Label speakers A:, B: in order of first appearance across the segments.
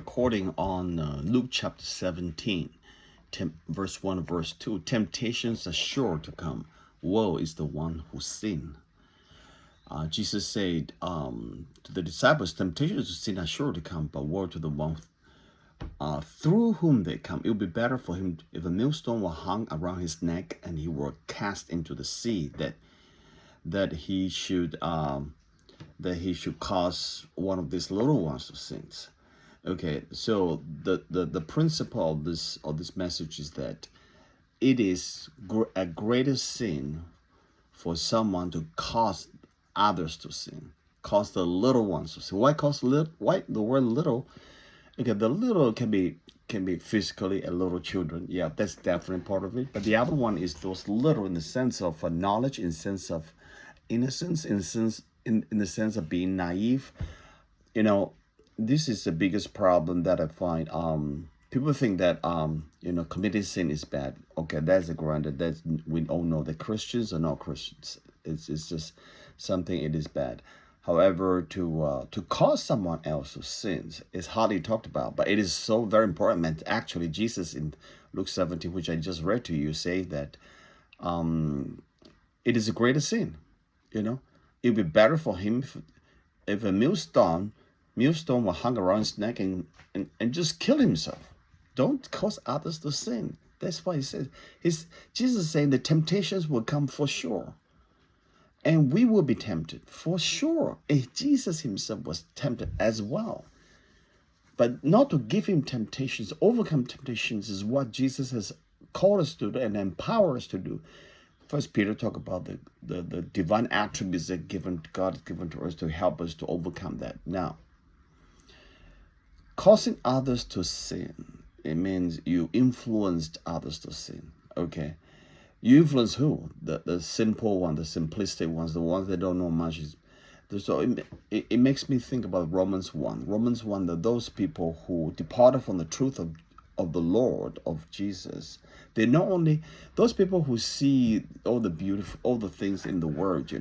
A: Recording on Luke chapter 17, verse 1, verse 2. Temptations are sure to come. Woe is the one who sin. Jesus said to the disciples, temptations to sin are sure to come, but woe to the one through whom they come. It would be better for him if a millstone were hung around his neck and he were cast into the sea, that he should cause one of these little ones to sin. Okay, so the principle of this message is that it is a greater sin for someone to cause others to sin, cause the little ones to sin. Why cause little? Why the word little? Okay, the little can be physically a little children. Yeah, that's definitely part of it. But the other one is those little in the sense of knowledge, in the sense of innocence, in the sense of being naive. You know, this is the biggest problem that I find. People think that committing sin is bad. Okay, that's a granted. That's, we all know that Christians are not Christians. It's just something. It is bad. However, to cause someone else to sin is hardly talked about, but it is so very important. And actually, Jesus in Luke 17, which I just read to you, say that it is a greater sin. You know, it would be better for him if a millstone were hung around his neck and just kill himself. Don't cause others to sin. That's why he says. Jesus is saying the temptations will come for sure. And we will be tempted for sure. Jesus himself was tempted as well. But not to give him temptations, overcome temptations is what Jesus has called us to do and empower us to do. First Peter talk about the divine attributes that God has given to us to help us to overcome that. Now, causing others to sin, it means you influenced others to sin. Okay. You influence who? The simple one, the simplistic ones, the ones that don't know much. So it makes me think about Romans 1. Romans 1, that those people who departed from the truth of the Lord, of Jesus, they not only, those people who see all the things in the Word,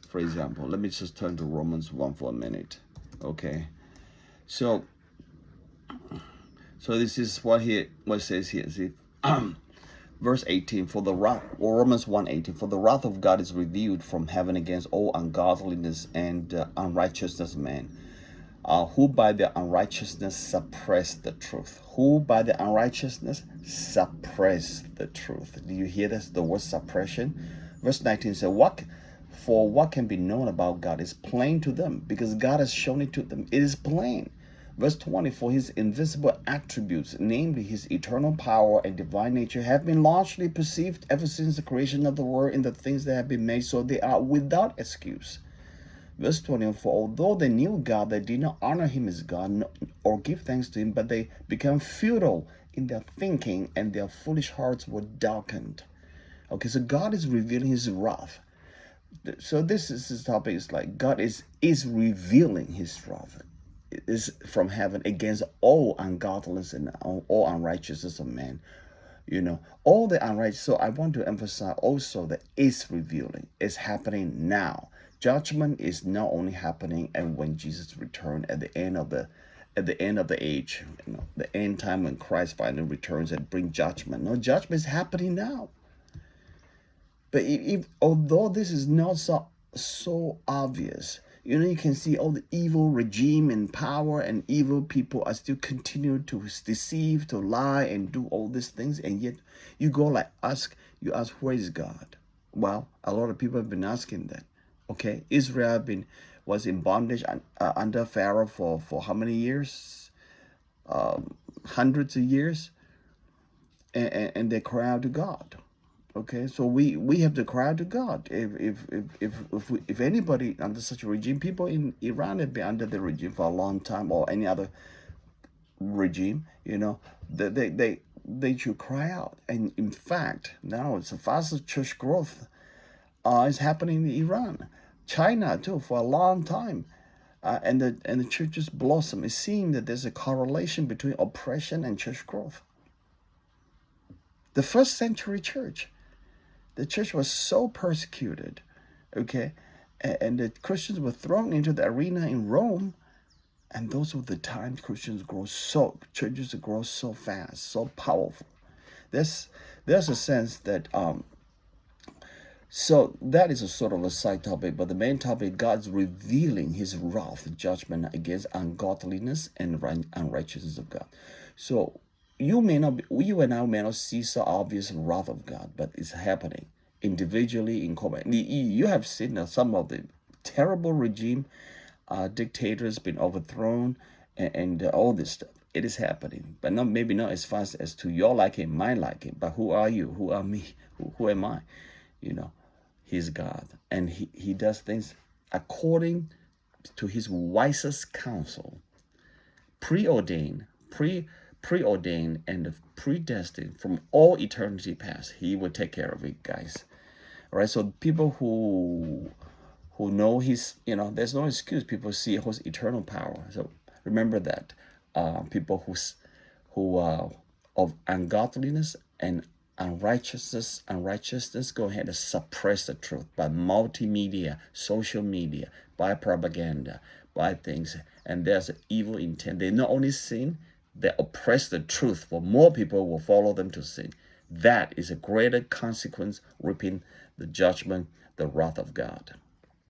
A: For example, let me just turn to Romans 1 for a minute. Okay. So this is what it says here. See, verse 18, Romans 1:18, for the wrath of God is revealed from heaven against all ungodliness and unrighteousness of man, who by their unrighteousness suppress the truth. Who by their unrighteousness suppress the truth. Do you hear this? The word suppression. Verse 19 says, what can be known about God is plain to them, because God has shown it to them. It is plain. Verse 20, for his invisible attributes, namely his eternal power and divine nature, have been largely perceived ever since the creation of the world in the things that have been made, so they are without excuse. Verse 20, for although they knew God, they did not honor him as God or give thanks to him, but they became futile in their thinking, and their foolish hearts were darkened. Okay, so God is revealing his wrath. So this topic is like God is revealing his wrath. Is from heaven against all ungodliness and all unrighteousness of man. All the unrighteous. So I want to emphasize also that it's revealing. It's happening now. Judgment is not only happening and when Jesus returned at the end of the age, the end time when Christ finally returns and bring judgment. No, judgment is happening now. But although this is not so obvious, you can see all the evil regime and power and evil people are still continue to deceive, to lie, and do all these things. And yet you ask, where is God? Well, a lot of people have been asking that. Okay, Israel was in bondage under Pharaoh for how many years? Hundreds of years. And they cry out to God. Okay, so we have to cry out to God. If anybody under such a regime, people in Iran have been under the regime for a long time, or any other regime, they should cry out. And in fact, now it's the fastest church growth is happening in Iran, China too, for a long time, and the churches blossom. It seems that there's a correlation between oppression and church growth. The first century church. The church was so persecuted, okay, and the Christians were thrown into the arena in Rome, And those are the times churches grow so fast, so powerful. There's a sense that so that is a sort of a side topic, but the main topic, God's revealing his wrath, judgment against ungodliness and unrighteousness of God. So you and I may not see so obvious wrath of God, but it's happening individually in common. You have seen some of the terrible regime, dictators been overthrown, and all this stuff. It is happening, but maybe not as fast as to your liking, my liking. But who are you? Who are me? Who am I? You know, he's God, and he does things according to his wisest counsel, preordained, and predestined from all eternity past. He will take care of it, guys. All right. So people who know his, there's no excuse. People see his eternal power. So remember that. People who of ungodliness and unrighteousness go ahead and suppress the truth by multimedia, social media, by propaganda, by things, and there's an evil intent. They not only sin, they oppress the truth, for more people will follow them to sin. That is a greater consequence, reaping the judgment, the wrath of God.